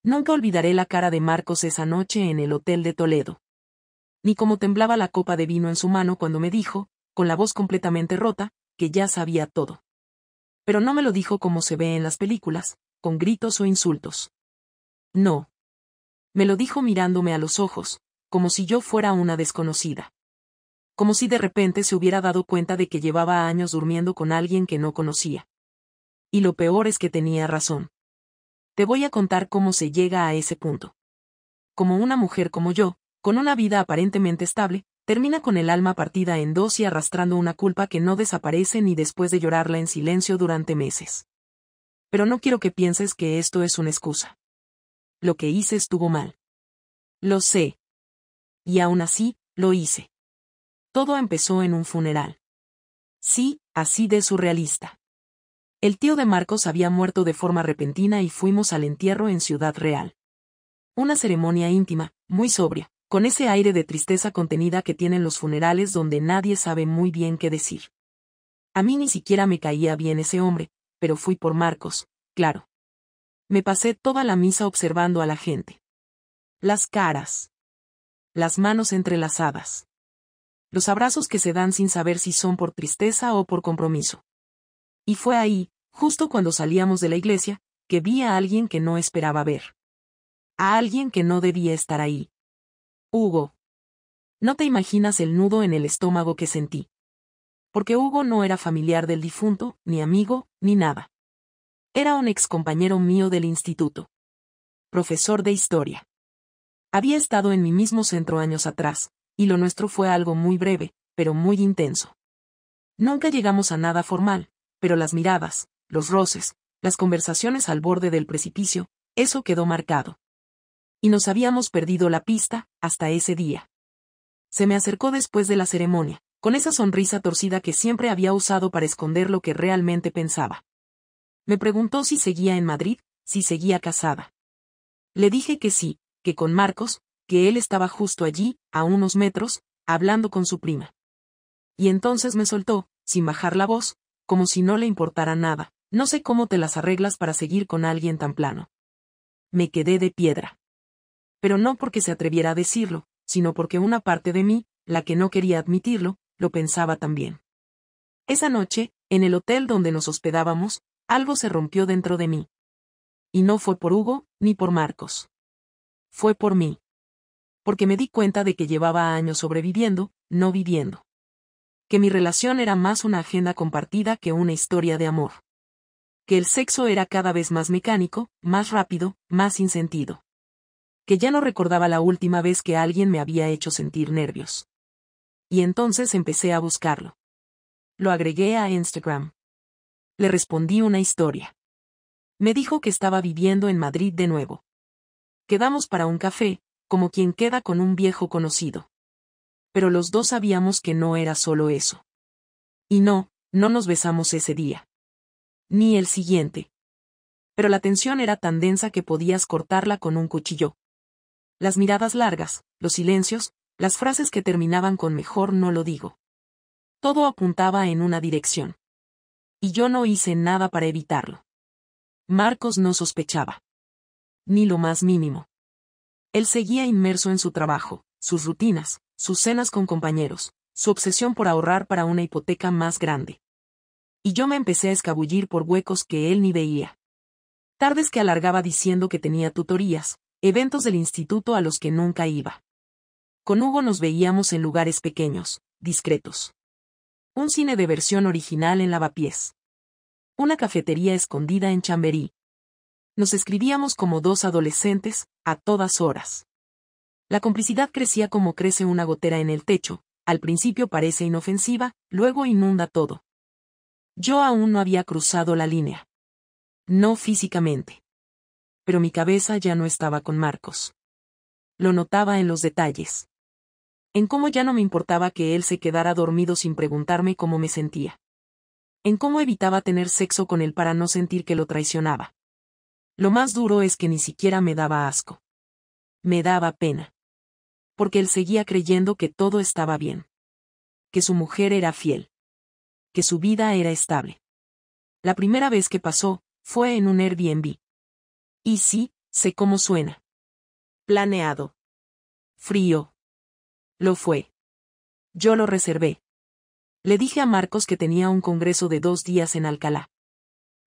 Nunca olvidaré la cara de Marcos esa noche en el hotel de Toledo. Ni cómo temblaba la copa de vino en su mano cuando me dijo, con la voz completamente rota, que ya sabía todo. Pero no me lo dijo como se ve en las películas, con gritos o insultos. No. Me lo dijo mirándome a los ojos, como si yo fuera una desconocida. Como si de repente se hubiera dado cuenta de que llevaba años durmiendo con alguien que no conocía. Y lo peor es que tenía razón. Te voy a contar cómo se llega a ese punto. Como una mujer como yo, con una vida aparentemente estable, termina con el alma partida en dos y arrastrando una culpa que no desaparece ni después de llorarla en silencio durante meses. Pero no quiero que pienses que esto es una excusa. Lo que hice estuvo mal. Lo sé. Y aún así, lo hice. Todo empezó en un funeral. Sí, así de surrealista. El tío de Marcos había muerto de forma repentina y fuimos al entierro en Ciudad Real. Una ceremonia íntima, muy sobria, con ese aire de tristeza contenida que tienen los funerales donde nadie sabe muy bien qué decir. A mí ni siquiera me caía bien ese hombre, pero fui por Marcos, claro. Me pasé toda la misa observando a la gente. Las caras. Las manos entrelazadas. Los abrazos que se dan sin saber si son por tristeza o por compromiso. Y fue ahí, justo cuando salíamos de la iglesia, que vi a alguien que no esperaba ver. A alguien que no debía estar ahí. Hugo. No te imaginas el nudo en el estómago que sentí. Porque Hugo no era familiar del difunto, ni amigo, ni nada. Era un excompañero mío del instituto. Profesor de historia. Había estado en mi mismo centro años atrás, y lo nuestro fue algo muy breve, pero muy intenso. Nunca llegamos a nada formal, pero las miradas, los roces, las conversaciones al borde del precipicio, eso quedó marcado. Y nos habíamos perdido la pista, hasta ese día. Se me acercó después de la ceremonia, con esa sonrisa torcida que siempre había usado para esconder lo que realmente pensaba. Me preguntó si seguía en Madrid, si seguía casada. Le dije que sí, que con Marcos, que él estaba justo allí, a unos metros, hablando con su prima. Y entonces me soltó, sin bajar la voz, como si no le importara nada, no sé cómo te las arreglas para seguir con alguien tan plano. Me quedé de piedra. Pero no porque se atreviera a decirlo, sino porque una parte de mí, la que no quería admitirlo, lo pensaba también. Esa noche, en el hotel donde nos hospedábamos, algo se rompió dentro de mí. Y no fue por Hugo, ni por Marcos. Fue por mí. Porque me di cuenta de que llevaba años sobreviviendo, no viviendo. Que mi relación era más una agenda compartida que una historia de amor. Que el sexo era cada vez más mecánico, más rápido, más sin sentido. Que ya no recordaba la última vez que alguien me había hecho sentir nervios. Y entonces empecé a buscarlo. Lo agregué a Instagram. Le respondí una historia. Me dijo que estaba viviendo en Madrid de nuevo. Quedamos para un café, como quien queda con un viejo conocido. Pero los dos sabíamos que no era solo eso. Y no nos besamos ese día. Ni el siguiente. Pero la tensión era tan densa que podías cortarla con un cuchillo. Las miradas largas, los silencios, las frases que terminaban con mejor no lo digo. Todo apuntaba en una dirección. Y yo no hice nada para evitarlo. Marcos no sospechaba. Ni lo más mínimo. Él seguía inmerso en su trabajo, sus rutinas, sus cenas con compañeros, su obsesión por ahorrar para una hipoteca más grande. Y yo me empecé a escabullir por huecos que él ni veía. Tardes que alargaba diciendo que tenía tutorías, eventos del instituto a los que nunca iba. Con Hugo nos veíamos en lugares pequeños, discretos. Un cine de versión original en Lavapiés. Una cafetería escondida en Chamberí. Nos escribíamos como dos adolescentes, a todas horas. La complicidad crecía como crece una gotera en el techo, al principio parece inofensiva, luego inunda todo. Yo aún no había cruzado la línea. No físicamente. Pero mi cabeza ya no estaba con Marcos. Lo notaba en los detalles. En cómo ya no me importaba que él se quedara dormido sin preguntarme cómo me sentía. En cómo evitaba tener sexo con él para no sentir que lo traicionaba. Lo más duro es que ni siquiera me daba asco. Me daba pena. Porque él seguía creyendo que todo estaba bien. Que su mujer era fiel. Que su vida era estable. La primera vez que pasó, fue en un Airbnb. Y sí, Sé cómo suena. Planeado. Frío. Lo fue. Yo lo reservé. Le dije a Marcos que tenía un congreso de 2 días en Alcalá.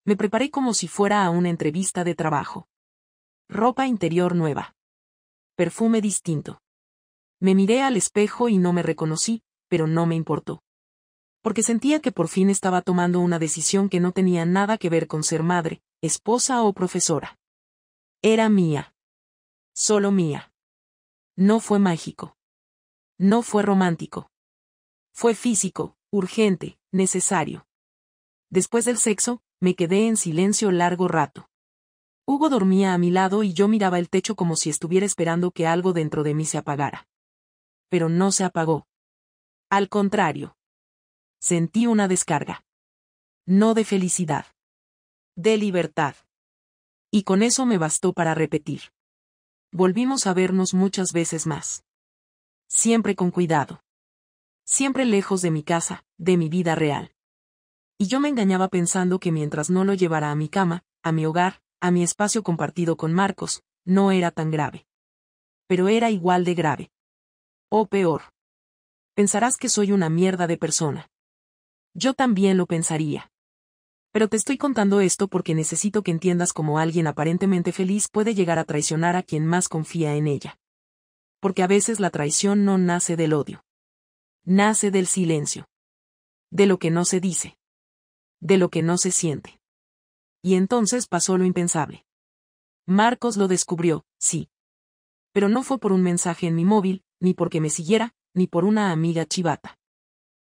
Me preparé como si fuera a una entrevista de trabajo. Ropa interior nueva. Perfume distinto. Me miré al espejo y no me reconocí, pero no me importó. Porque sentía que por fin estaba tomando una decisión que no tenía nada que ver con ser madre, esposa o profesora. Era mía. Solo mía. No fue mágico. No fue romántico. Fue físico, urgente, necesario. Después del sexo, me quedé en silencio largo rato. Hugo dormía a mi lado y yo miraba el techo como si estuviera esperando que algo dentro de mí se apagara. Pero no se apagó. Al contrario. Sentí una descarga. No de felicidad. De libertad. Y con eso me bastó para repetir. Volvimos a vernos muchas veces más. Siempre con cuidado. Siempre lejos de mi casa, de mi vida real. Y yo me engañaba pensando que mientras no lo llevara a mi cama, a mi hogar, a mi espacio compartido con Marcos, no era tan grave. Pero era igual de grave. O peor. Pensarás que soy una mierda de persona. Yo también lo pensaría. Pero te estoy contando esto porque necesito que entiendas cómo alguien aparentemente feliz puede llegar a traicionar a quien más confía en ella. Porque a veces la traición no nace del odio. Nace del silencio. De lo que no se dice. De lo que no se siente. Y entonces pasó lo impensable. Marcos lo descubrió, sí. Pero no fue por un mensaje en mi móvil, ni porque me siguiera, ni por una amiga chivata.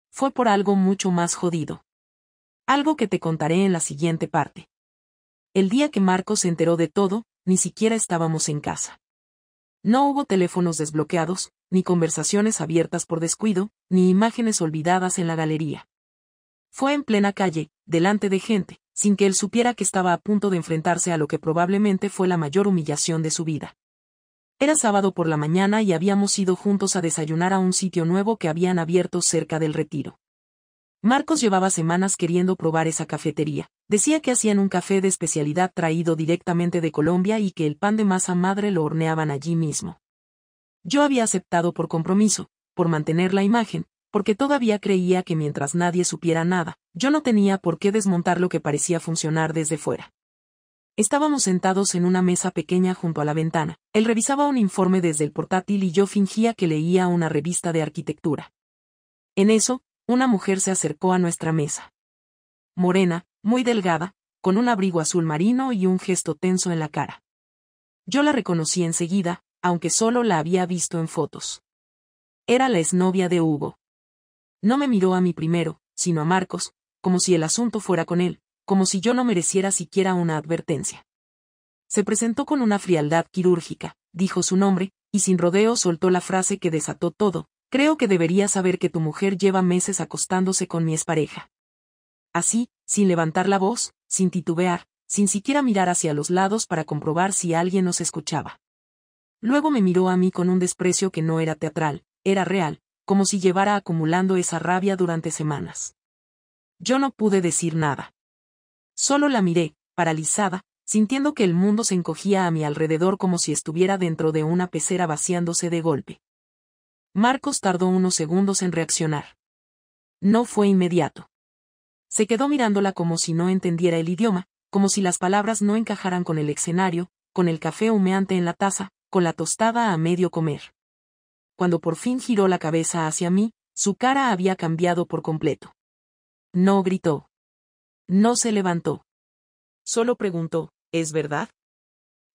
Fue por algo mucho más jodido. Algo que te contaré en la siguiente parte. El día que Marcos se enteró de todo, ni siquiera estábamos en casa. No hubo teléfonos desbloqueados, ni conversaciones abiertas por descuido, ni imágenes olvidadas en la galería. Fue en plena calle, delante de gente, sin que él supiera que estaba a punto de enfrentarse a lo que probablemente fue la mayor humillación de su vida. Era sábado por la mañana y habíamos ido juntos a desayunar a un sitio nuevo que habían abierto cerca del Retiro. Marcos llevaba semanas queriendo probar esa cafetería. Decía que hacían un café de especialidad traído directamente de Colombia y que el pan de masa madre lo horneaban allí mismo. Yo había aceptado por compromiso, por mantener la imagen, porque todavía creía que mientras nadie supiera nada, yo no tenía por qué desmontar lo que parecía funcionar desde fuera. Estábamos sentados en una mesa pequeña junto a la ventana. Él revisaba un informe desde el portátil y yo fingía que leía una revista de arquitectura. En eso, una mujer se acercó a nuestra mesa. Morena, muy delgada, con un abrigo azul marino y un gesto tenso en la cara. Yo la reconocí enseguida, aunque solo la había visto en fotos. Era la exnovia de Hugo. No me miró a mí primero, sino a Marcos, como si el asunto fuera con él, como si yo no mereciera siquiera una advertencia. Se presentó con una frialdad quirúrgica, dijo su nombre, y sin rodeo soltó la frase que desató todo: creo que deberías saber que tu mujer lleva meses acostándose con mi expareja. Así, sin levantar la voz, sin titubear, sin siquiera mirar hacia los lados para comprobar si alguien nos escuchaba. Luego me miró a mí con un desprecio que no era teatral, era real, como si llevara acumulando esa rabia durante semanas. Yo no pude decir nada. Solo la miré, paralizada, sintiendo que el mundo se encogía a mi alrededor como si estuviera dentro de una pecera vaciándose de golpe. Marcos tardó unos segundos en reaccionar. No fue inmediato. Se quedó mirándola como si no entendiera el idioma, como si las palabras no encajaran con el escenario, con el café humeante en la taza, con la tostada a medio comer. Cuando por fin giró la cabeza hacia mí, su cara había cambiado por completo. No gritó. No se levantó. Solo preguntó: ¿es verdad?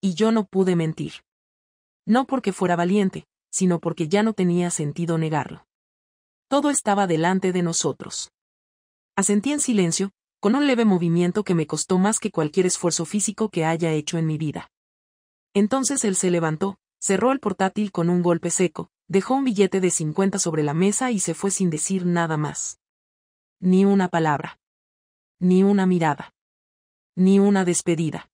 Y yo no pude mentir. No porque fuera valiente, sino porque ya no tenía sentido negarlo. Todo estaba delante de nosotros. Asentí en silencio, con un leve movimiento que me costó más que cualquier esfuerzo físico que haya hecho en mi vida. Entonces él se levantó, cerró el portátil con un golpe seco, dejó un billete de 50 sobre la mesa y se fue sin decir nada más. Ni una palabra. Ni una mirada. Ni una despedida.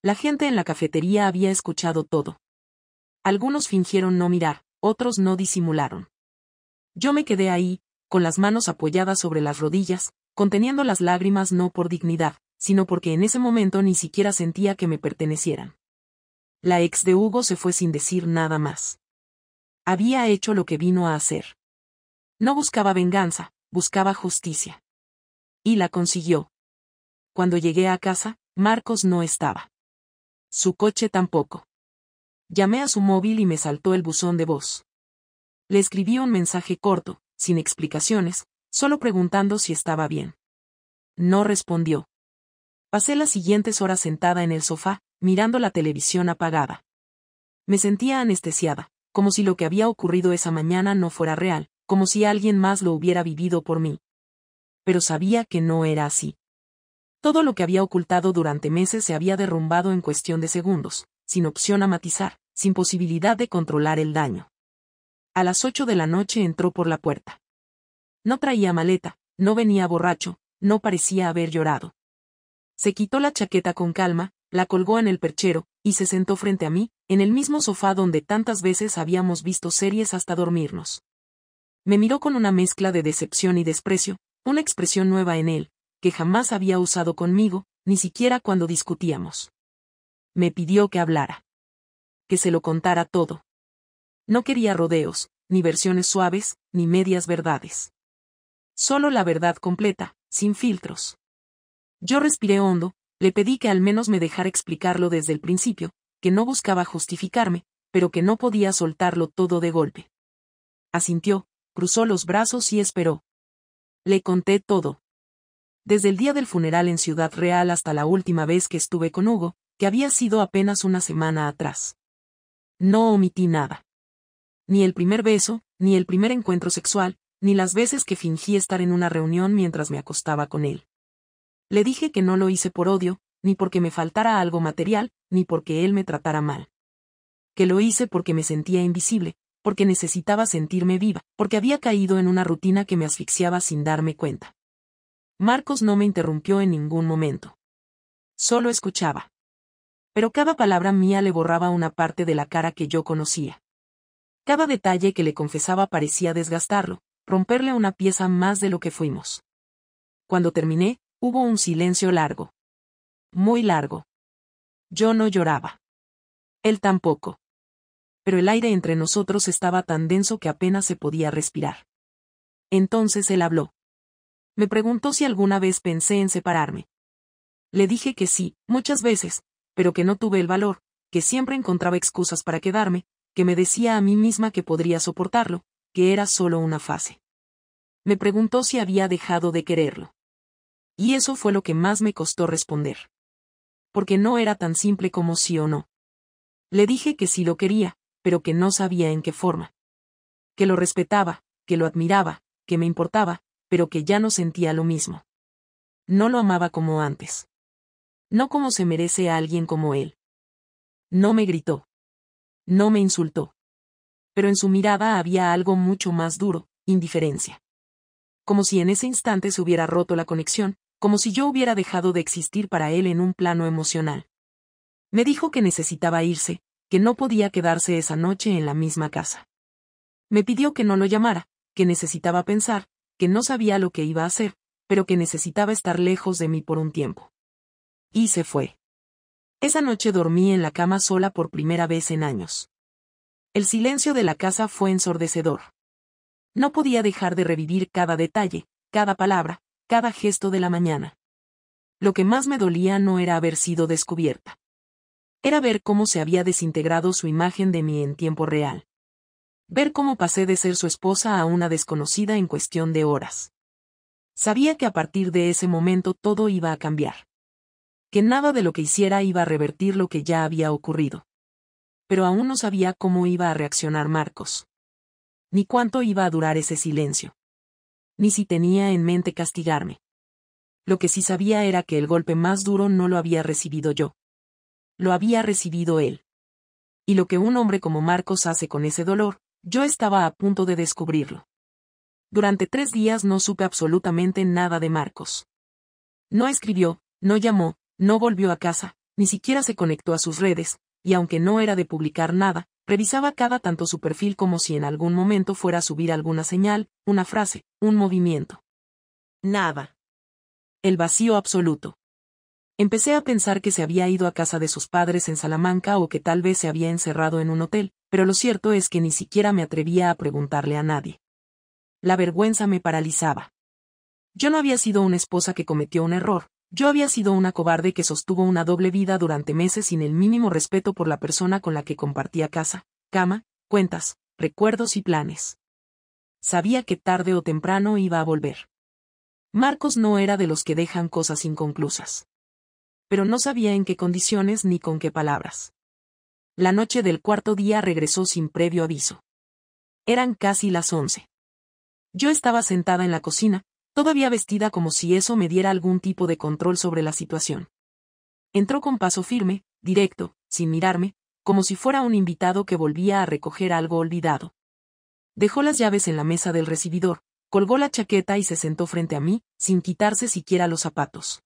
La gente en la cafetería había escuchado todo. Algunos fingieron no mirar, otros no disimularon. Yo me quedé ahí, con las manos apoyadas sobre las rodillas, conteniendo las lágrimas no por dignidad, sino porque en ese momento ni siquiera sentía que me pertenecieran. La ex de Hugo se fue sin decir nada más. Había hecho lo que vino a hacer. No buscaba venganza, buscaba justicia. Y la consiguió. Cuando llegué a casa, Marcos no estaba. Su coche tampoco. Llamé a su móvil y me saltó el buzón de voz. Le escribí un mensaje corto, sin explicaciones, solo preguntando si estaba bien. No respondió. Pasé las siguientes horas sentada en el sofá, mirando la televisión apagada. Me sentía anestesiada, como si lo que había ocurrido esa mañana no fuera real, como si alguien más lo hubiera vivido por mí. Pero sabía que no era así. Todo lo que había ocultado durante meses se había derrumbado en cuestión de segundos, sin opción a matizar, sin posibilidad de controlar el daño. A las 8 de la noche entró por la puerta. No traía maleta, no venía borracho, no parecía haber llorado. Se quitó la chaqueta con calma, la colgó en el perchero, y se sentó frente a mí, en el mismo sofá donde tantas veces habíamos visto series hasta dormirnos. Me miró con una mezcla de decepción y desprecio, una expresión nueva en él, que jamás había usado conmigo, ni siquiera cuando discutíamos. Me pidió que hablara. Que se lo contara todo. No quería rodeos, ni versiones suaves, ni medias verdades. Solo la verdad completa, sin filtros. Yo respiré hondo, le pedí que al menos me dejara explicarlo desde el principio, que no buscaba justificarme, pero que no podía soltarlo todo de golpe. Asintió, cruzó los brazos y esperó. Le conté todo. Desde el día del funeral en Ciudad Real hasta la última vez que estuve con Hugo, que había sido apenas una semana atrás. No omití nada. Ni el primer beso, ni el primer encuentro sexual, ni las veces que fingí estar en una reunión mientras me acostaba con él. Le dije que no lo hice por odio, ni porque me faltara algo material, ni porque él me tratara mal. Que lo hice porque me sentía invisible, porque necesitaba sentirme viva, porque había caído en una rutina que me asfixiaba sin darme cuenta. Marcos no me interrumpió en ningún momento. Solo escuchaba. Pero cada palabra mía le borraba una parte de la cara que yo conocía. Cada detalle que le confesaba parecía desgastarlo, romperle una pieza más de lo que fuimos. Cuando terminé, hubo un silencio largo. Muy largo. Yo no lloraba. Él tampoco. Pero el aire entre nosotros estaba tan denso que apenas se podía respirar. Entonces él habló. Me preguntó si alguna vez pensé en separarme. Le dije que sí, muchas veces, pero que no tuve el valor, que siempre encontraba excusas para quedarme, que me decía a mí misma que podría soportarlo, que era solo una fase. Me preguntó si había dejado de quererlo. Y eso fue lo que más me costó responder. Porque no era tan simple como sí o no. Le dije que sí lo quería, pero que no sabía en qué forma. Que lo respetaba, que lo admiraba, que me importaba, pero que ya no sentía lo mismo. No lo amaba como antes. No como se merece a alguien como él. No me gritó. No me insultó. Pero en su mirada había algo mucho más duro, indiferencia. Como si en ese instante se hubiera roto la conexión, como si yo hubiera dejado de existir para él en un plano emocional. Me dijo que necesitaba irse, que no podía quedarse esa noche en la misma casa. Me pidió que no lo llamara, que necesitaba pensar, que no sabía lo que iba a hacer, pero que necesitaba estar lejos de mí por un tiempo. Y se fue. Esa noche dormí en la cama sola por primera vez en años. El silencio de la casa fue ensordecedor. No podía dejar de revivir cada detalle, cada palabra, cada gesto de la mañana. Lo que más me dolía no era haber sido descubierta. Era ver cómo se había desintegrado su imagen de mí en tiempo real. Ver cómo pasé de ser su esposa a una desconocida en cuestión de horas. Sabía que a partir de ese momento todo iba a cambiar. Que nada de lo que hiciera iba a revertir lo que ya había ocurrido. Pero aún no sabía cómo iba a reaccionar Marcos. Ni cuánto iba a durar ese silencio. Ni si tenía en mente castigarme. Lo que sí sabía era que el golpe más duro no lo había recibido yo. Lo había recibido él. Y lo que un hombre como Marcos hace con ese dolor, yo estaba a punto de descubrirlo. Durante 3 días no supe absolutamente nada de Marcos. No escribió, no llamó, no volvió a casa, ni siquiera se conectó a sus redes, y aunque no era de publicar nada, revisaba cada tanto su perfil como si en algún momento fuera a subir alguna señal, una frase, un movimiento. Nada. El vacío absoluto. Empecé a pensar que se había ido a casa de sus padres en Salamanca o que tal vez se había encerrado en un hotel, pero lo cierto es que ni siquiera me atrevía a preguntarle a nadie. La vergüenza me paralizaba. Yo no había sido una esposa que cometió un error, yo había sido una cobarde que sostuvo una doble vida durante meses sin el mínimo respeto por la persona con la que compartía casa, cama, cuentas, recuerdos y planes. Sabía que tarde o temprano iba a volver. Marcos no era de los que dejan cosas inconclusas. Pero no sabía en qué condiciones ni con qué palabras. La noche del cuarto día regresó sin previo aviso. Eran casi las 11. Yo estaba sentada en la cocina, todavía vestida como si eso me diera algún tipo de control sobre la situación. Entró con paso firme, directo, sin mirarme, como si fuera un invitado que volvía a recoger algo olvidado. Dejó las llaves en la mesa del recibidor, colgó la chaqueta y se sentó frente a mí, sin quitarse siquiera los zapatos.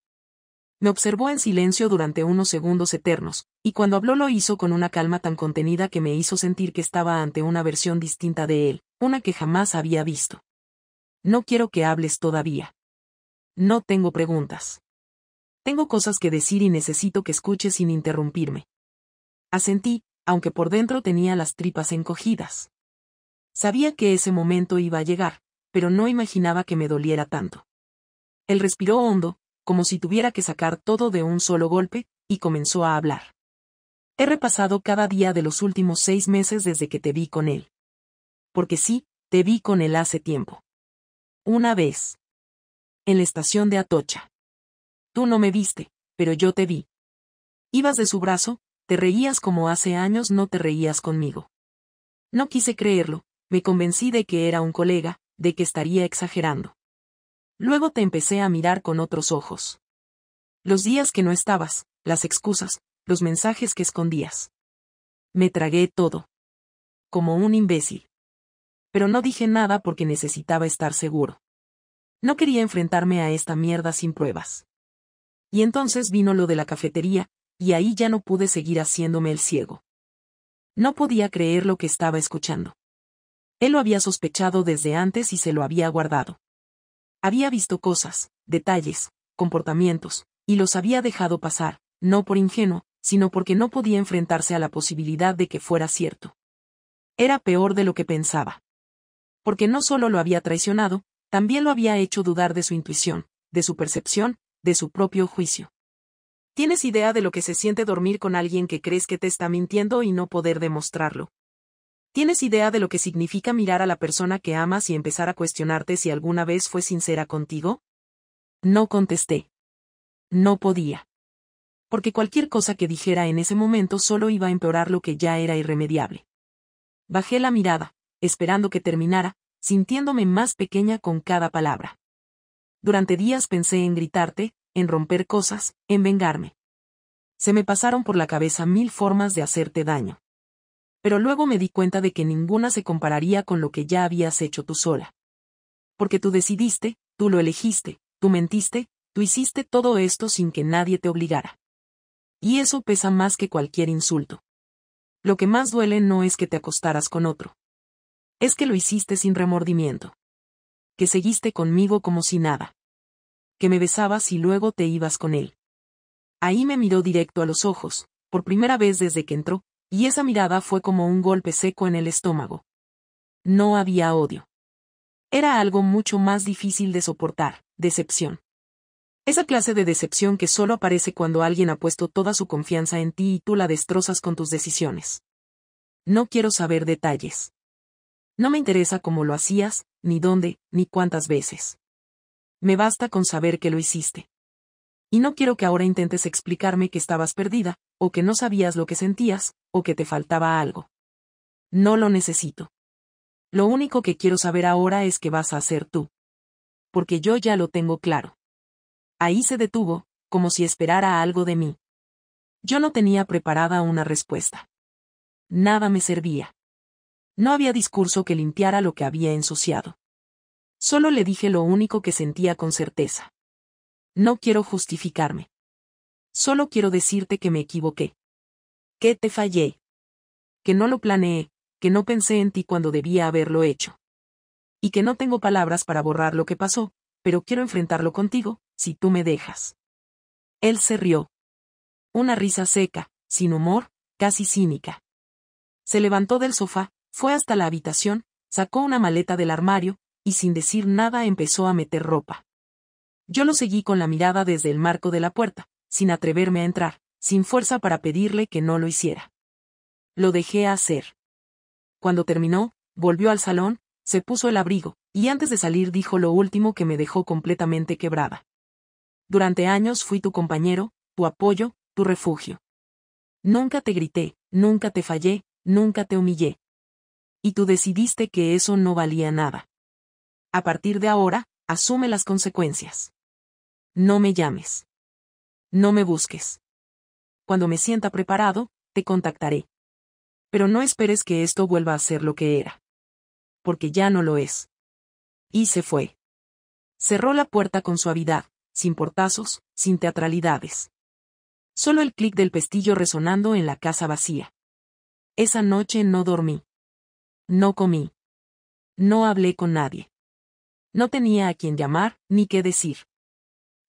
Me observó en silencio durante unos segundos eternos, y cuando habló lo hizo con una calma tan contenida que me hizo sentir que estaba ante una versión distinta de él, una que jamás había visto. No quiero que hables todavía. No tengo preguntas. Tengo cosas que decir y necesito que escuches sin interrumpirme. Asentí, aunque por dentro tenía las tripas encogidas. Sabía que ese momento iba a llegar, pero no imaginaba que me doliera tanto. Él respiró hondo, como si tuviera que sacar todo de un solo golpe, y comenzó a hablar. He repasado cada día de los últimos 6 meses desde que te vi con él. Porque sí, te vi con él hace tiempo. Una vez. En la estación de Atocha. Tú no me viste, pero yo te vi. Ibas de su brazo, te reías como hace años no te reías conmigo. No quise creerlo, me convencí de que era un colega, de que estaría exagerando. Luego te empecé a mirar con otros ojos. Los días que no estabas, las excusas, los mensajes que escondías. Me tragué todo. Como un imbécil. Pero no dije nada porque necesitaba estar seguro. No quería enfrentarme a esta mierda sin pruebas. Y entonces vino lo de la cafetería, y ahí ya no pude seguir haciéndome el ciego. No podía creer lo que estaba escuchando. Él lo había sospechado desde antes y se lo había guardado. Había visto cosas, detalles, comportamientos, y los había dejado pasar, no por ingenuo, sino porque no podía enfrentarse a la posibilidad de que fuera cierto. Era peor de lo que pensaba. Porque no solo lo había traicionado, también lo había hecho dudar de su intuición, de su percepción, de su propio juicio. ¿Tienes idea de lo que se siente dormir con alguien que crees que te está mintiendo y no poder demostrarlo? ¿Tienes idea de lo que significa mirar a la persona que amas y empezar a cuestionarte si alguna vez fue sincera contigo? No contesté. No podía. Porque cualquier cosa que dijera en ese momento solo iba a empeorar lo que ya era irremediable. Bajé la mirada, esperando que terminara, sintiéndome más pequeña con cada palabra. Durante días pensé en gritarte, en romper cosas, en vengarme. Se me pasaron por la cabeza 1000 formas de hacerte daño. Pero luego me di cuenta de que ninguna se compararía con lo que ya habías hecho tú sola. Porque tú decidiste, tú lo elegiste, tú mentiste, tú hiciste todo esto sin que nadie te obligara. Y eso pesa más que cualquier insulto. Lo que más duele no es que te acostaras con otro. Es que lo hiciste sin remordimiento. Que seguiste conmigo como si nada. Que me besabas y luego te ibas con él. Ahí me miró directo a los ojos, por primera vez desde que entró, y esa mirada fue como un golpe seco en el estómago. No había odio. Era algo mucho más difícil de soportar, decepción. Esa clase de decepción que solo aparece cuando alguien ha puesto toda su confianza en ti y tú la destrozas con tus decisiones. No quiero saber detalles. No me interesa cómo lo hacías, ni dónde, ni cuántas veces. Me basta con saber que lo hiciste. Y no quiero que ahora intentes explicarme que estabas perdida, o que no sabías lo que sentías, o que te faltaba algo. No lo necesito. Lo único que quiero saber ahora es qué vas a hacer tú. Porque yo ya lo tengo claro. Ahí se detuvo, como si esperara algo de mí. Yo no tenía preparada una respuesta. Nada me servía. No había discurso que limpiara lo que había ensuciado. Solo le dije lo único que sentía con certeza. No quiero justificarme. Solo quiero decirte que me equivoqué. Que te fallé. Que no lo planeé, que no pensé en ti cuando debía haberlo hecho. Y que no tengo palabras para borrar lo que pasó, pero quiero enfrentarlo contigo, si tú me dejas. Él se rió. Una risa seca, sin humor, casi cínica. Se levantó del sofá, fue hasta la habitación, sacó una maleta del armario, y sin decir nada empezó a meter ropa. Yo lo seguí con la mirada desde el marco de la puerta, sin atreverme a entrar, sin fuerza para pedirle que no lo hiciera. Lo dejé hacer. Cuando terminó, volvió al salón, se puso el abrigo, y antes de salir dijo lo último que me dejó completamente quebrada. Durante años fui tu compañero, tu apoyo, tu refugio. Nunca te grité, nunca te fallé, nunca te humillé. Y tú decidiste que eso no valía nada. A partir de ahora, asume las consecuencias. No me llames. No me busques. Cuando me sienta preparado, te contactaré. Pero no esperes que esto vuelva a ser lo que era. Porque ya no lo es. Y se fue. Cerró la puerta con suavidad, sin portazos, sin teatralidades. Solo el clic del pestillo resonando en la casa vacía. Esa noche no dormí. No comí. No hablé con nadie. No tenía a quien llamar, ni qué decir.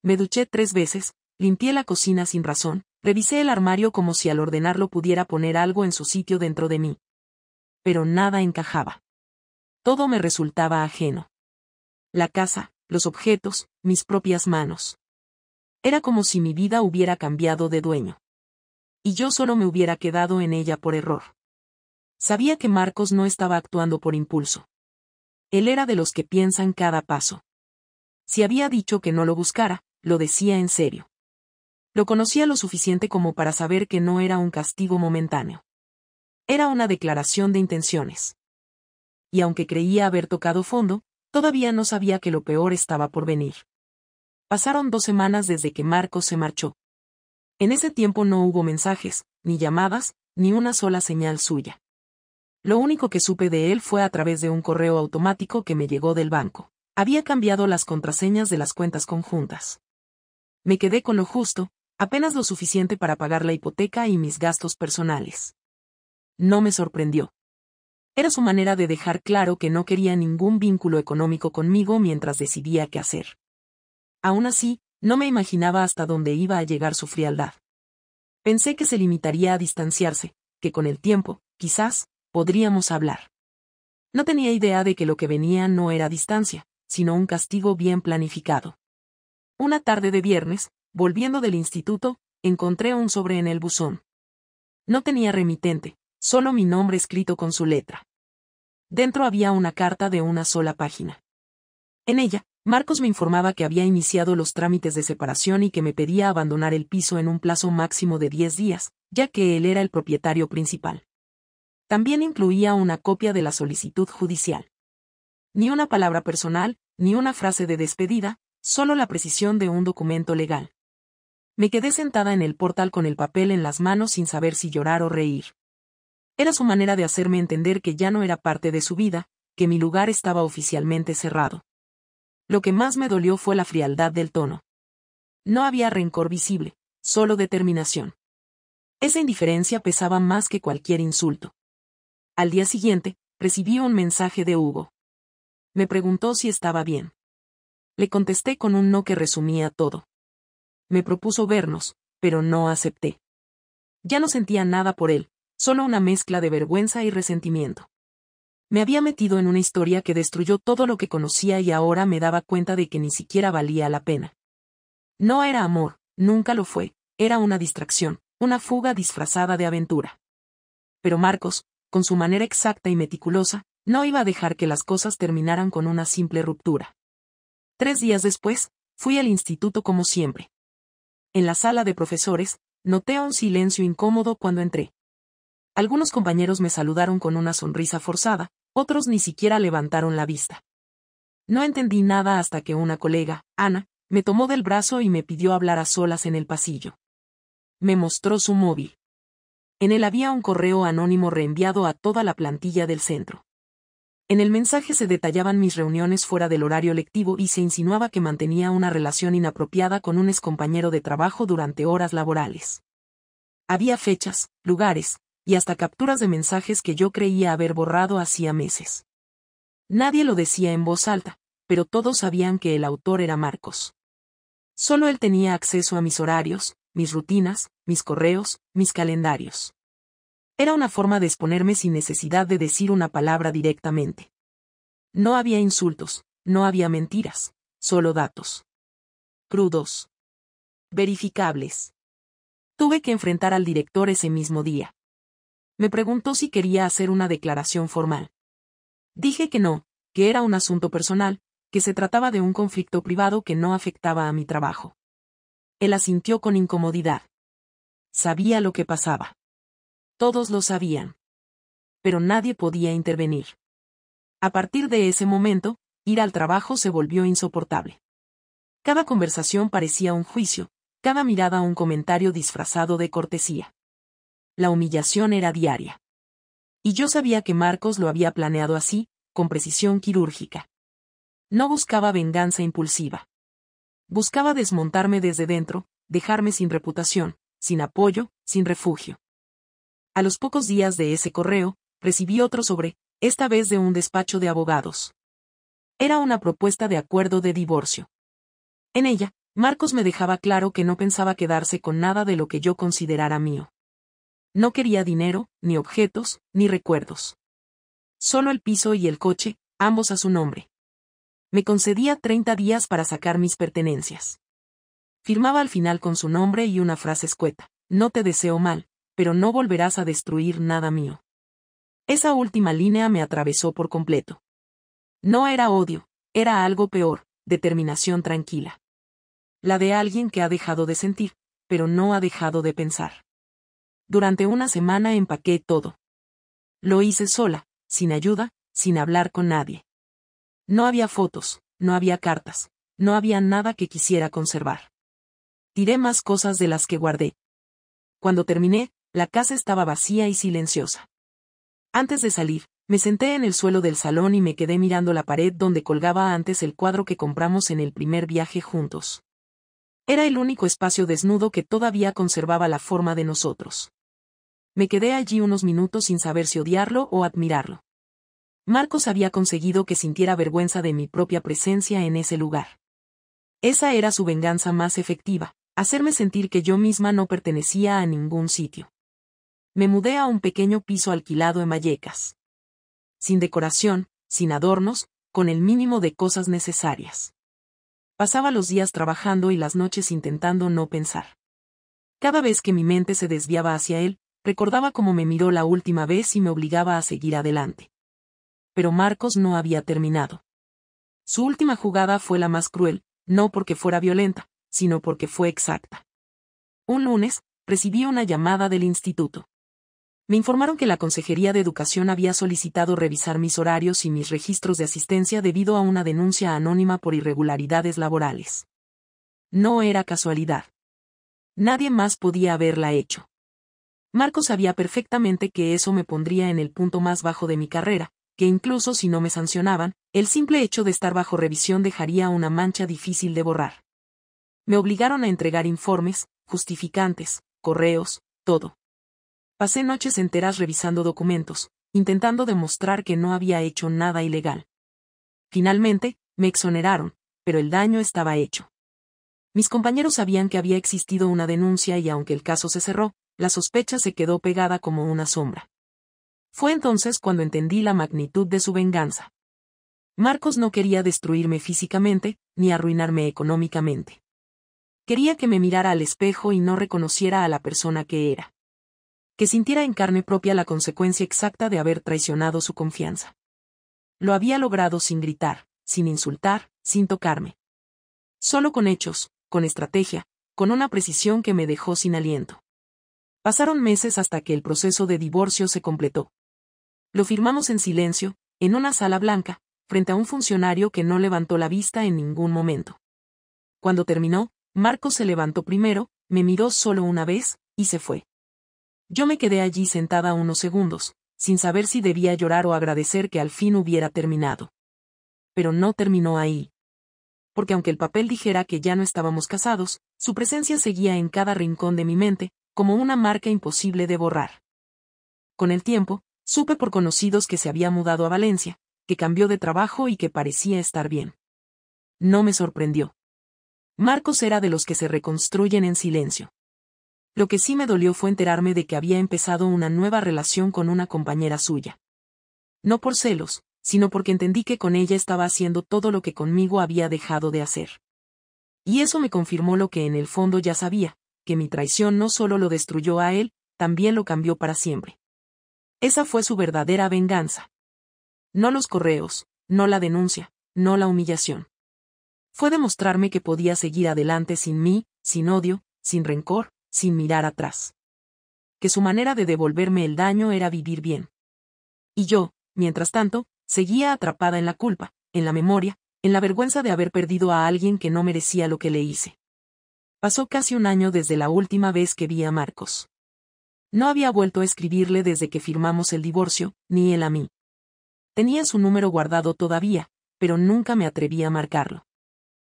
Me duché 3 veces, limpié la cocina sin razón, revisé el armario como si al ordenarlo pudiera poner algo en su sitio dentro de mí. Pero nada encajaba. Todo me resultaba ajeno. La casa, los objetos, mis propias manos. Era como si mi vida hubiera cambiado de dueño. Y yo solo me hubiera quedado en ella por error. Sabía que Marcos no estaba actuando por impulso. Él era de los que piensan cada paso. Si había dicho que no lo buscara, lo decía en serio. Lo conocía lo suficiente como para saber que no era un castigo momentáneo. Era una declaración de intenciones. Y aunque creía haber tocado fondo, todavía no sabía que lo peor estaba por venir. Pasaron 2 semanas desde que Marcos se marchó. En ese tiempo no hubo mensajes, ni llamadas, ni una sola señal suya. Lo único que supe de él fue a través de un correo automático que me llegó del banco. Había cambiado las contraseñas de las cuentas conjuntas. Me quedé con lo justo, apenas lo suficiente para pagar la hipoteca y mis gastos personales. No me sorprendió. Era su manera de dejar claro que no quería ningún vínculo económico conmigo mientras decidía qué hacer. Aún así, no me imaginaba hasta dónde iba a llegar su frialdad. Pensé que se limitaría a distanciarse, que con el tiempo, quizás, podríamos hablar. No tenía idea de que lo que venía no era distancia, sino un castigo bien planificado. Una tarde de viernes, volviendo del instituto, encontré un sobre en el buzón. No tenía remitente, solo mi nombre escrito con su letra. Dentro había una carta de una sola página. En ella, Marcos me informaba que había iniciado los trámites de separación y que me pedía abandonar el piso en un plazo máximo de 10 días, ya que él era el propietario principal. También incluía una copia de la solicitud judicial. Ni una palabra personal, ni una frase de despedida, solo la precisión de un documento legal. Me quedé sentada en el portal con el papel en las manos sin saber si llorar o reír. Era su manera de hacerme entender que ya no era parte de su vida, que mi lugar estaba oficialmente cerrado. Lo que más me dolió fue la frialdad del tono. No había rencor visible, solo determinación. Esa indiferencia pesaba más que cualquier insulto. Al día siguiente, recibí un mensaje de Hugo. Me preguntó si estaba bien. Le contesté con un no que resumía todo. Me propuso vernos, pero no acepté. Ya no sentía nada por él, solo una mezcla de vergüenza y resentimiento. Me había metido en una historia que destruyó todo lo que conocía y ahora me daba cuenta de que ni siquiera valía la pena. No era amor, nunca lo fue, era una distracción, una fuga disfrazada de aventura. Pero Marcos, con su manera exacta y meticulosa, no iba a dejar que las cosas terminaran con una simple ruptura. 3 días después, fui al instituto como siempre. En la sala de profesores, noté un silencio incómodo cuando entré. Algunos compañeros me saludaron con una sonrisa forzada, otros ni siquiera levantaron la vista. No entendí nada hasta que una colega, Ana, me tomó del brazo y me pidió hablar a solas en el pasillo. Me mostró su móvil. En él había un correo anónimo reenviado a toda la plantilla del centro. En el mensaje se detallaban mis reuniones fuera del horario lectivo y se insinuaba que mantenía una relación inapropiada con un excompañero de trabajo durante horas laborales. Había fechas, lugares, y hasta capturas de mensajes que yo creía haber borrado hacía meses. Nadie lo decía en voz alta, pero todos sabían que el autor era Marcos. Solo él tenía acceso a mis horarios, mis rutinas, mis correos, mis calendarios. Era una forma de exponerme sin necesidad de decir una palabra directamente. No había insultos, no había mentiras, solo datos. Crudos. Verificables. Tuve que enfrentar al director ese mismo día. Me preguntó si quería hacer una declaración formal. Dije que no, que era un asunto personal, que se trataba de un conflicto privado que no afectaba a mi trabajo. Él asintió con incomodidad. Sabía lo que pasaba. Todos lo sabían. Pero nadie podía intervenir. A partir de ese momento, ir al trabajo se volvió insoportable. Cada conversación parecía un juicio, cada mirada un comentario disfrazado de cortesía. La humillación era diaria. Y yo sabía que Marcos lo había planeado así, con precisión quirúrgica. No buscaba venganza impulsiva. Buscaba desmontarme desde dentro, dejarme sin reputación, sin apoyo, sin refugio. A los pocos días de ese correo, recibí otro sobre, esta vez de un despacho de abogados. Era una propuesta de acuerdo de divorcio. En ella, Marcos me dejaba claro que no pensaba quedarse con nada de lo que yo considerara mío. No quería dinero, ni objetos, ni recuerdos. Solo el piso y el coche, ambos a su nombre. Me concedía 30 días para sacar mis pertenencias. Firmaba al final con su nombre y una frase escueta: no te deseo mal, pero no volverás a destruir nada mío. Esa última línea me atravesó por completo. No era odio, era algo peor, determinación tranquila. La de alguien que ha dejado de sentir, pero no ha dejado de pensar. Durante una semana empaqué todo. Lo hice sola, sin ayuda, sin hablar con nadie. No había fotos, no había cartas, no había nada que quisiera conservar. Tiré más cosas de las que guardé. Cuando terminé, la casa estaba vacía y silenciosa. Antes de salir, me senté en el suelo del salón y me quedé mirando la pared donde colgaba antes el cuadro que compramos en el primer viaje juntos. Era el único espacio desnudo que todavía conservaba la forma de nosotros. Me quedé allí unos minutos sin saber si odiarlo o admirarlo. Marcos había conseguido que sintiera vergüenza de mi propia presencia en ese lugar. Esa era su venganza más efectiva, hacerme sentir que yo misma no pertenecía a ningún sitio. Me mudé a un pequeño piso alquilado en Vallecas. Sin decoración, sin adornos, con el mínimo de cosas necesarias. Pasaba los días trabajando y las noches intentando no pensar. Cada vez que mi mente se desviaba hacia él, recordaba cómo me miró la última vez y me obligaba a seguir adelante. Pero Marcos no había terminado. Su última jugada fue la más cruel, no porque fuera violenta, sino porque fue exacta. Un lunes, recibí una llamada del instituto. Me informaron que la Consejería de Educación había solicitado revisar mis horarios y mis registros de asistencia debido a una denuncia anónima por irregularidades laborales. No era casualidad. Nadie más podía haberla hecho. Marcos sabía perfectamente que eso me pondría en el punto más bajo de mi carrera, que incluso si no me sancionaban, el simple hecho de estar bajo revisión dejaría una mancha difícil de borrar. Me obligaron a entregar informes, justificantes, correos, todo. Pasé noches enteras revisando documentos, intentando demostrar que no había hecho nada ilegal. Finalmente, me exoneraron, pero el daño estaba hecho. Mis compañeros sabían que había existido una denuncia y aunque el caso se cerró, la sospecha se quedó pegada como una sombra. Fue entonces cuando entendí la magnitud de su venganza. Marcos no quería destruirme físicamente, ni arruinarme económicamente. Quería que me mirara al espejo y no reconociera a la persona que era. Que sintiera en carne propia la consecuencia exacta de haber traicionado su confianza. Lo había logrado sin gritar, sin insultar, sin tocarme. Solo con hechos, con estrategia, con una precisión que me dejó sin aliento. Pasaron meses hasta que el proceso de divorcio se completó. Lo firmamos en silencio, en una sala blanca, frente a un funcionario que no levantó la vista en ningún momento. Cuando terminó, Marcos se levantó primero, me miró solo una vez, y se fue. Yo me quedé allí sentada unos segundos, sin saber si debía llorar o agradecer que al fin hubiera terminado. Pero no terminó ahí. Porque aunque el papel dijera que ya no estábamos casados, su presencia seguía en cada rincón de mi mente, como una marca imposible de borrar. Con el tiempo, supe por conocidos que se había mudado a Valencia, que cambió de trabajo y que parecía estar bien. No me sorprendió. Marcos era de los que se reconstruyen en silencio. Lo que sí me dolió fue enterarme de que había empezado una nueva relación con una compañera suya. No por celos, sino porque entendí que con ella estaba haciendo todo lo que conmigo había dejado de hacer. Y eso me confirmó lo que en el fondo ya sabía, que mi traición no solo lo destruyó a él, también lo cambió para siempre. Esa fue su verdadera venganza. No los correos, no la denuncia, no la humillación. Fue demostrarme que podía seguir adelante sin mí, sin odio, sin rencor, sin mirar atrás. Que su manera de devolverme el daño era vivir bien. Y yo, mientras tanto, seguía atrapada en la culpa, en la memoria, en la vergüenza de haber perdido a alguien que no merecía lo que le hice. Pasó casi un año desde la última vez que vi a Marcos. No había vuelto a escribirle desde que firmamos el divorcio, ni él a mí. Tenía su número guardado todavía, pero nunca me atreví a marcarlo.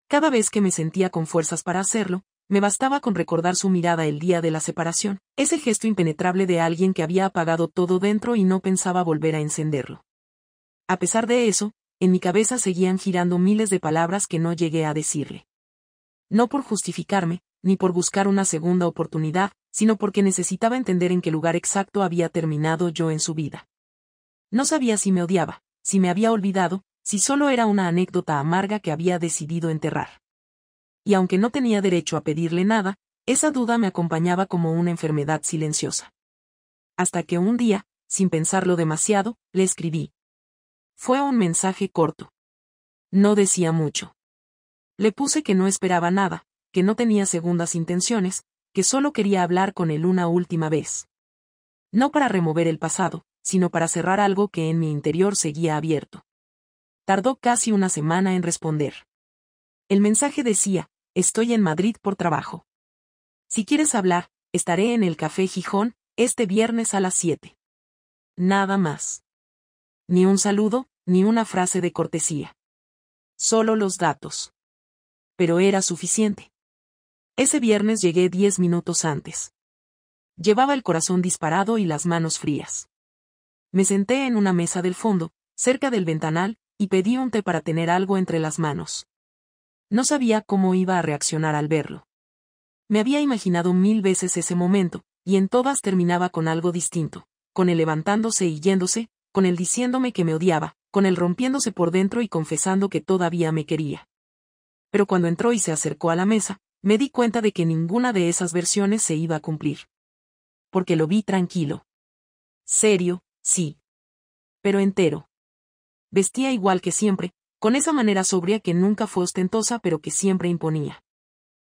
Cada vez que me sentía con fuerzas para hacerlo, me bastaba con recordar su mirada el día de la separación, ese gesto impenetrable de alguien que había apagado todo dentro y no pensaba volver a encenderlo. A pesar de eso, en mi cabeza seguían girando miles de palabras que no llegué a decirle. No por justificarme, ni por buscar una segunda oportunidad, sino porque necesitaba entender en qué lugar exacto había terminado yo en su vida. No sabía si me odiaba, si me había olvidado, si solo era una anécdota amarga que había decidido enterrar. Y aunque no tenía derecho a pedirle nada, esa duda me acompañaba como una enfermedad silenciosa. Hasta que un día, sin pensarlo demasiado, le escribí. Fue un mensaje corto. No decía mucho. Le puse que no esperaba nada, que no tenía segundas intenciones, que solo quería hablar con él una última vez. No para remover el pasado, sino para cerrar algo que en mi interior seguía abierto. Tardó casi una semana en responder. El mensaje decía, estoy en Madrid por trabajo. Si quieres hablar, estaré en el Café Gijón, este viernes a las 7. Nada más. Ni un saludo, ni una frase de cortesía. Solo los datos. Pero era suficiente. Ese viernes llegué 10 minutos antes. Llevaba el corazón disparado y las manos frías. Me senté en una mesa del fondo, cerca del ventanal, y pedí un té para tener algo entre las manos. No sabía cómo iba a reaccionar al verlo. Me había imaginado 1000 veces ese momento, y en todas terminaba con algo distinto, con él levantándose y yéndose, con él diciéndome que me odiaba, con él rompiéndose por dentro y confesando que todavía me quería. Pero cuando entró y se acercó a la mesa, me di cuenta de que ninguna de esas versiones se iba a cumplir. Porque lo vi tranquilo. Serio, sí. Pero entero. Vestía igual que siempre, con esa manera sobria que nunca fue ostentosa pero que siempre imponía.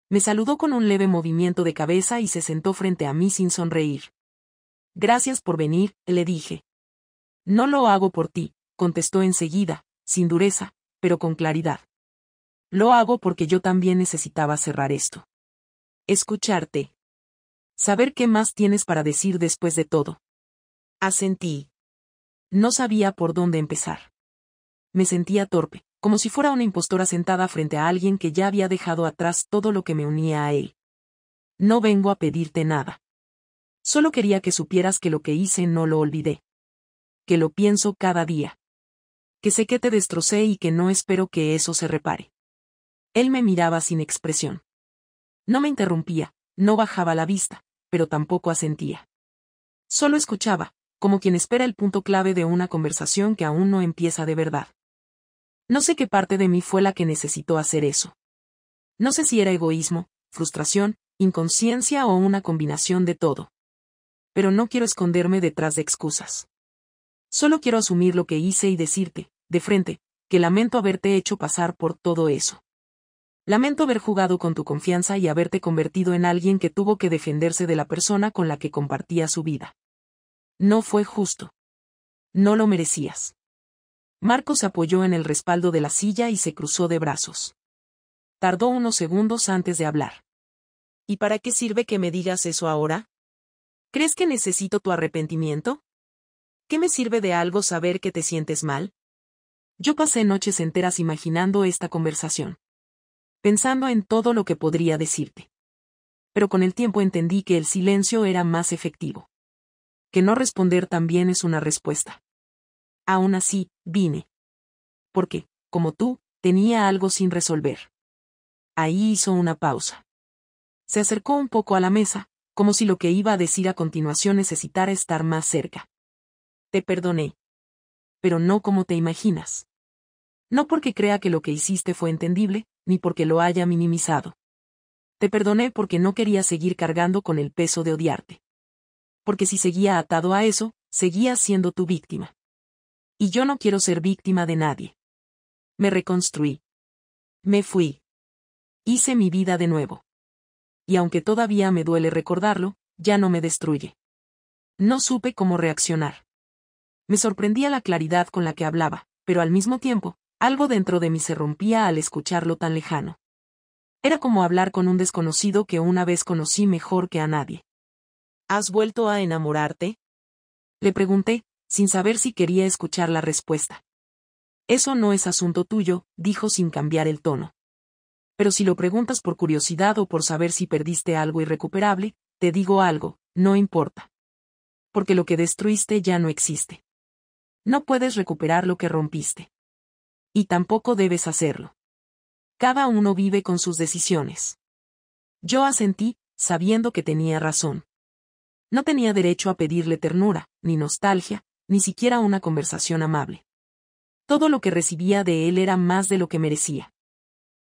Me saludó con un leve movimiento de cabeza y se sentó frente a mí sin sonreír. Gracias por venir, le dije. No lo hago por ti, contestó enseguida, sin dureza, pero con claridad. Lo hago porque yo también necesitaba cerrar esto. Escucharte. Saber qué más tienes para decir después de todo. Asentí. No sabía por dónde empezar. Me sentía torpe, como si fuera una impostora sentada frente a alguien que ya había dejado atrás todo lo que me unía a él. No vengo a pedirte nada. Solo quería que supieras que lo que hice no lo olvidé. Que lo pienso cada día. Que sé que te destrocé y que no espero que eso se repare. Él me miraba sin expresión. No me interrumpía, no bajaba la vista, pero tampoco asentía. Solo escuchaba, como quien espera el punto clave de una conversación que aún no empieza de verdad. No sé qué parte de mí fue la que necesitó hacer eso. No sé si era egoísmo, frustración, inconsciencia o una combinación de todo. Pero no quiero esconderme detrás de excusas. Solo quiero asumir lo que hice y decirte, de frente, que lamento haberte hecho pasar por todo eso. Lamento haber jugado con tu confianza y haberte convertido en alguien que tuvo que defenderse de la persona con la que compartía su vida. No fue justo. No lo merecías. Marcos se apoyó en el respaldo de la silla y se cruzó de brazos. Tardó unos segundos antes de hablar. ¿Y para qué sirve que me digas eso ahora? ¿Crees que necesito tu arrepentimiento? ¿Qué me sirve de algo saber que te sientes mal? Yo pasé noches enteras imaginando esta conversación. Pensando en todo lo que podría decirte. Pero con el tiempo entendí que el silencio era más efectivo. Que no responder también es una respuesta. Aún así, vine. Porque, como tú, tenía algo sin resolver. Ahí hizo una pausa. Se acercó un poco a la mesa, como si lo que iba a decir a continuación necesitara estar más cerca. Te perdoné. Pero no como te imaginas. No porque crea que lo que hiciste fue entendible, ni porque lo haya minimizado. Te perdoné porque no quería seguir cargando con el peso de odiarte. Porque si seguía atado a eso, seguía siendo tu víctima. Y yo no quiero ser víctima de nadie. Me reconstruí. Me fui. Hice mi vida de nuevo. Y aunque todavía me duele recordarlo, ya no me destruye. No supe cómo reaccionar. Me sorprendía la claridad con la que hablaba, pero al mismo tiempo, algo dentro de mí se rompía al escucharlo tan lejano. Era como hablar con un desconocido que una vez conocí mejor que a nadie. ¿Has vuelto a enamorarte? Le pregunté, sin saber si quería escuchar la respuesta. Eso no es asunto tuyo, dijo sin cambiar el tono. Pero si lo preguntas por curiosidad o por saber si perdiste algo irrecuperable, te digo algo, no importa. Porque lo que destruiste ya no existe. No puedes recuperar lo que rompiste. Y tampoco debes hacerlo. Cada uno vive con sus decisiones. Yo asentí, sabiendo que tenía razón. No tenía derecho a pedirle ternura, ni nostalgia, ni siquiera una conversación amable. Todo lo que recibía de él era más de lo que merecía.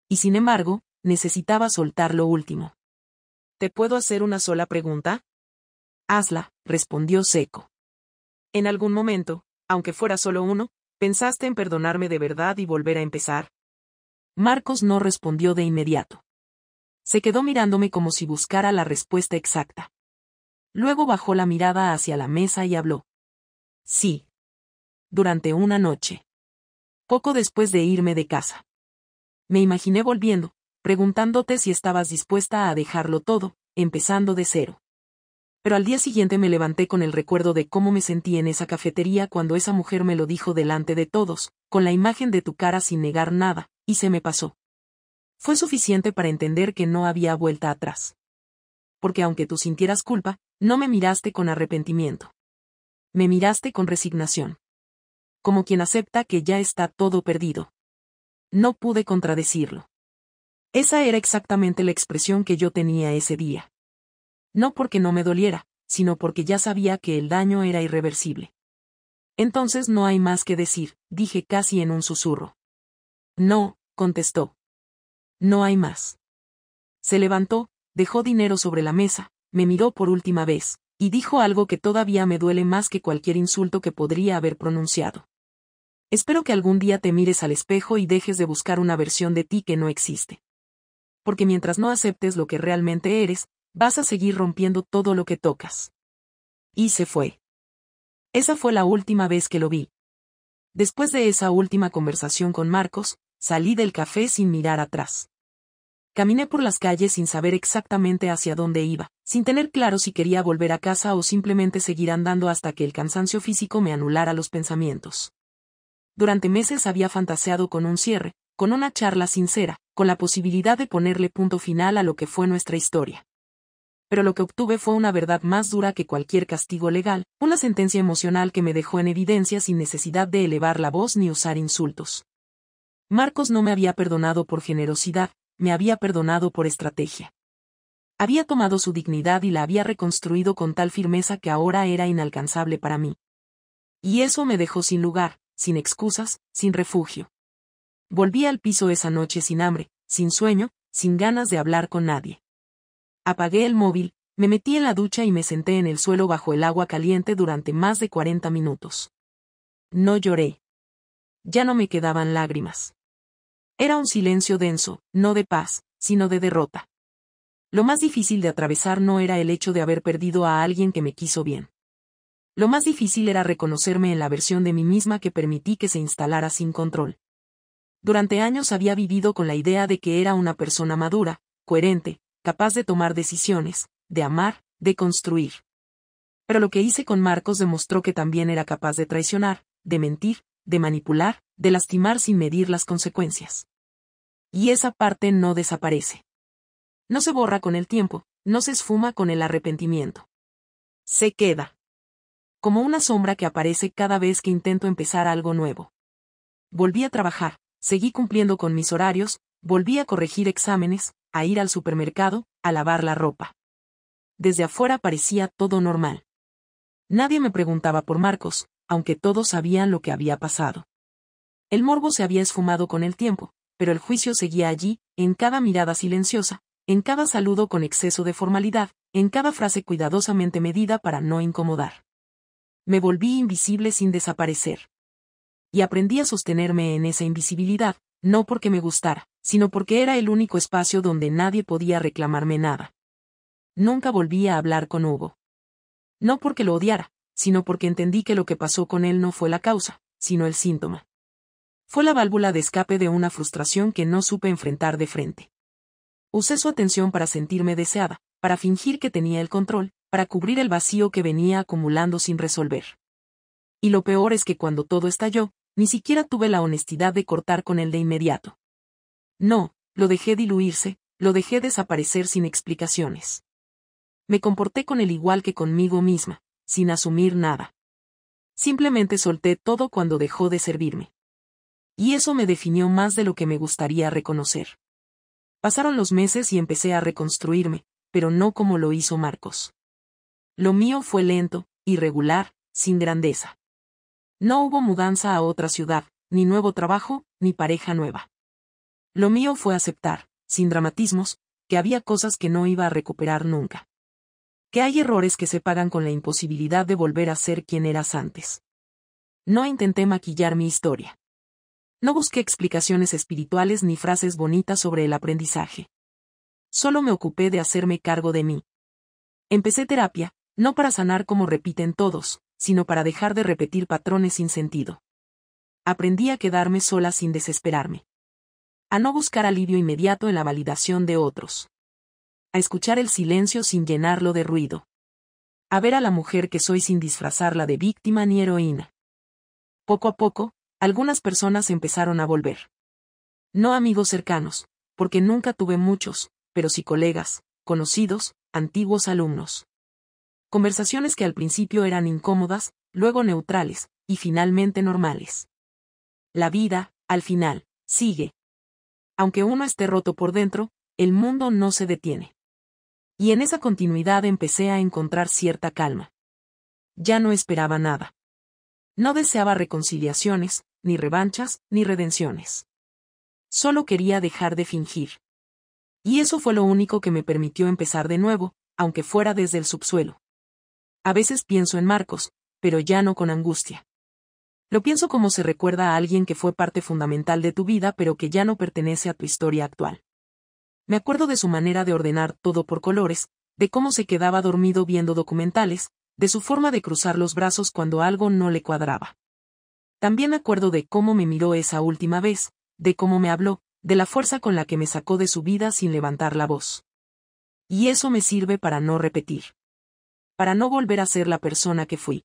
Y sin embargo, necesitaba soltar lo último. ¿Te puedo hacer una sola pregunta? Hazla, respondió seco. ¿En algún momento, aunque fuera solo uno, pensaste en perdonarme de verdad y volver a empezar? Marcos no respondió de inmediato. Se quedó mirándome como si buscara la respuesta exacta. Luego bajó la mirada hacia la mesa y habló. Sí. Durante una noche. Poco después de irme de casa. Me imaginé volviendo, preguntándote si estabas dispuesta a dejarlo todo, empezando de cero. Pero al día siguiente me levanté con el recuerdo de cómo me sentí en esa cafetería cuando esa mujer me lo dijo delante de todos, con la imagen de tu cara sin negar nada, y se me pasó. Fue suficiente para entender que no había vuelta atrás. Porque aunque tú sintieras culpa, no me miraste con arrepentimiento. Me miraste con resignación. Como quien acepta que ya está todo perdido. No pude contradecirlo. Esa era exactamente la expresión que yo tenía ese día. No porque no me doliera, sino porque ya sabía que el daño era irreversible. Entonces no hay más que decir, dije casi en un susurro. No, contestó. No hay más. Se levantó, dejó dinero sobre la mesa, me miró por última vez, y dijo algo que todavía me duele más que cualquier insulto que podría haber pronunciado. Espero que algún día te mires al espejo y dejes de buscar una versión de ti que no existe. Porque mientras no aceptes lo que realmente eres, vas a seguir rompiendo todo lo que tocas. Y se fue. Esa fue la última vez que lo vi. Después de esa última conversación con Marcos, salí del café sin mirar atrás. Caminé por las calles sin saber exactamente hacia dónde iba, sin tener claro si quería volver a casa o simplemente seguir andando hasta que el cansancio físico me anulara los pensamientos. Durante meses había fantaseado con un cierre, con una charla sincera, con la posibilidad de ponerle punto final a lo que fue nuestra historia. Pero lo que obtuve fue una verdad más dura que cualquier castigo legal, una sentencia emocional que me dejó en evidencia sin necesidad de elevar la voz ni usar insultos. Marcos no me había perdonado por generosidad, me había perdonado por estrategia. Había tomado su dignidad y la había reconstruido con tal firmeza que ahora era inalcanzable para mí. Y eso me dejó sin lugar, sin excusas, sin refugio. Volví al piso esa noche sin hambre, sin sueño, sin ganas de hablar con nadie. Apagué el móvil, me metí en la ducha y me senté en el suelo bajo el agua caliente durante más de 40 minutos. No lloré. Ya no me quedaban lágrimas. Era un silencio denso, no de paz, sino de derrota. Lo más difícil de atravesar no era el hecho de haber perdido a alguien que me quiso bien. Lo más difícil era reconocerme en la versión de mí misma que permití que se instalara sin control. Durante años había vivido con la idea de que era una persona madura, coherente, capaz de tomar decisiones, de amar, de construir. Pero lo que hice con Marcos demostró que también era capaz de traicionar, de mentir, de manipular, de lastimar sin medir las consecuencias. Y esa parte no desaparece. No se borra con el tiempo, no se esfuma con el arrepentimiento. Se queda. Como una sombra que aparece cada vez que intento empezar algo nuevo. Volví a trabajar, seguí cumpliendo con mis horarios, Volví a corregir exámenes, a ir al supermercado, a lavar la ropa. Desde afuera parecía todo normal. Nadie me preguntaba por Marcos, aunque todos sabían lo que había pasado. El morbo se había esfumado con el tiempo, pero el juicio seguía allí, en cada mirada silenciosa, en cada saludo con exceso de formalidad, en cada frase cuidadosamente medida para no incomodar. Me volví invisible sin desaparecer. Y aprendí a sostenerme en esa invisibilidad, no porque me gustara, sino porque era el único espacio donde nadie podía reclamarme nada. Nunca volví a hablar con Hugo. No porque lo odiara, sino porque entendí que lo que pasó con él no fue la causa, sino el síntoma. Fue la válvula de escape de una frustración que no supe enfrentar de frente. Usé su atención para sentirme deseada, para fingir que tenía el control, para cubrir el vacío que venía acumulando sin resolver. Y lo peor es que cuando todo estalló, ni siquiera tuve la honestidad de cortar con él de inmediato. No, lo dejé diluirse, lo dejé desaparecer sin explicaciones. Me comporté con él igual que conmigo misma, sin asumir nada. Simplemente solté todo cuando dejó de servirme. Y eso me definió más de lo que me gustaría reconocer. Pasaron los meses y empecé a reconstruirme, pero no como lo hizo Marcos. Lo mío fue lento, irregular, sin grandeza. No hubo mudanza a otra ciudad, ni nuevo trabajo, ni pareja nueva. Lo mío fue aceptar, sin dramatismos, que había cosas que no iba a recuperar nunca. Que hay errores que se pagan con la imposibilidad de volver a ser quien eras antes. No intenté maquillar mi historia. No busqué explicaciones espirituales ni frases bonitas sobre el aprendizaje. Solo me ocupé de hacerme cargo de mí. Empecé terapia, no para sanar como repiten todos, sino para dejar de repetir patrones sin sentido. Aprendí a quedarme sola sin desesperarme. A no buscar alivio inmediato en la validación de otros. A escuchar el silencio sin llenarlo de ruido. A ver a la mujer que soy sin disfrazarla de víctima ni heroína. Poco a poco, algunas personas empezaron a volver. No amigos cercanos, porque nunca tuve muchos, pero sí colegas, conocidos, antiguos alumnos. Conversaciones que al principio eran incómodas, luego neutrales, y finalmente normales. La vida, al final, sigue. Aunque uno esté roto por dentro, el mundo no se detiene. Y en esa continuidad empecé a encontrar cierta calma. Ya no esperaba nada. No deseaba reconciliaciones, ni revanchas, ni redenciones. Solo quería dejar de fingir. Y eso fue lo único que me permitió empezar de nuevo, aunque fuera desde el subsuelo. A veces pienso en Marcos, pero ya no con angustia. Lo pienso como se recuerda a alguien que fue parte fundamental de tu vida pero que ya no pertenece a tu historia actual. Me acuerdo de su manera de ordenar todo por colores, de cómo se quedaba dormido viendo documentales, de su forma de cruzar los brazos cuando algo no le cuadraba. También me acuerdo de cómo me miró esa última vez, de cómo me habló, de la fuerza con la que me sacó de su vida sin levantar la voz. Y eso me sirve para no repetir. Para no volver a ser la persona que fui.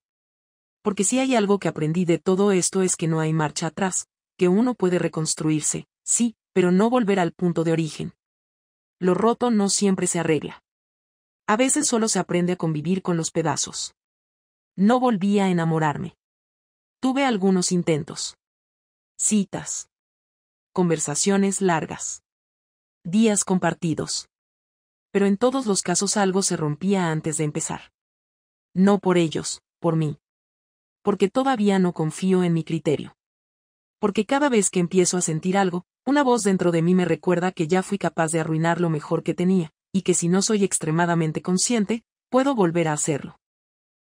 Porque si hay algo que aprendí de todo esto es que no hay marcha atrás, que uno puede reconstruirse, sí, pero no volver al punto de origen. Lo roto no siempre se arregla. A veces solo se aprende a convivir con los pedazos. No volví a enamorarme. Tuve algunos intentos. Citas. Conversaciones largas. Días compartidos. Pero en todos los casos algo se rompía antes de empezar. No por ellos, por mí. Porque todavía no confío en mi criterio. Porque cada vez que empiezo a sentir algo, una voz dentro de mí me recuerda que ya fui capaz de arruinar lo mejor que tenía, y que si no soy extremadamente consciente, puedo volver a hacerlo.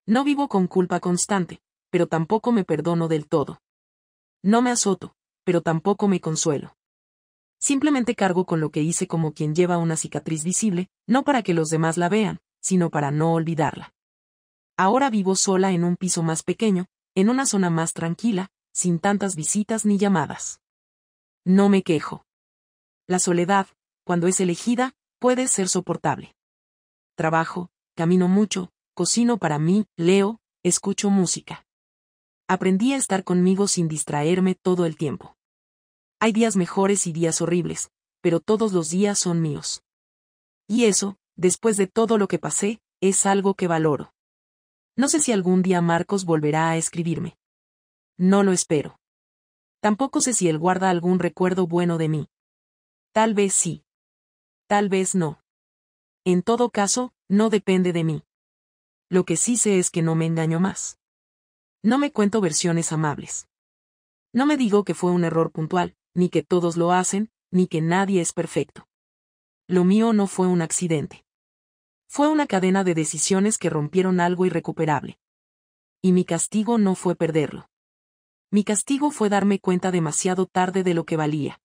No vivo con culpa constante, pero tampoco me perdono del todo. No me azoto, pero tampoco me consuelo. Simplemente cargo con lo que hice como quien lleva una cicatriz visible, no para que los demás la vean, sino para no olvidarla. Ahora vivo sola en un piso más pequeño, en una zona más tranquila, sin tantas visitas ni llamadas. No me quejo. La soledad, cuando es elegida, puede ser soportable. Trabajo, camino mucho, cocino para mí, leo, escucho música. Aprendí a estar conmigo sin distraerme todo el tiempo. Hay días mejores y días horribles, pero todos los días son míos. Y eso, después de todo lo que pasé, es algo que valoro. No sé si algún día Marcos volverá a escribirme. No lo espero. Tampoco sé si él guarda algún recuerdo bueno de mí. Tal vez sí. Tal vez no. En todo caso, no depende de mí. Lo que sí sé es que no me engaño más. No me cuento versiones amables. No me digo que fue un error puntual, ni que todos lo hacen, ni que nadie es perfecto. Lo mío no fue un accidente. Fue una cadena de decisiones que rompieron algo irrecuperable. Y mi castigo no fue perderlo. Mi castigo fue darme cuenta demasiado tarde de lo que valía.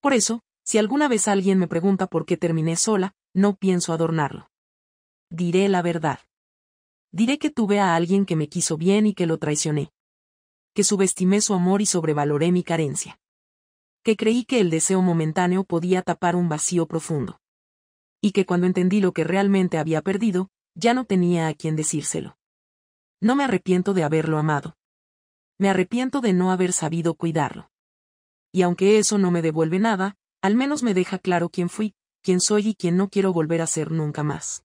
Por eso, si alguna vez alguien me pregunta por qué terminé sola, no pienso adornarlo. Diré la verdad. Diré que tuve a alguien que me quiso bien y que lo traicioné. Que subestimé su amor y sobrevaloré mi carencia. Que creí que el deseo momentáneo podía tapar un vacío profundo. Y que cuando entendí lo que realmente había perdido, ya no tenía a quien decírselo. No me arrepiento de haberlo amado. Me arrepiento de no haber sabido cuidarlo. Y aunque eso no me devuelve nada, al menos me deja claro quién fui, quién soy y quién no quiero volver a ser nunca más.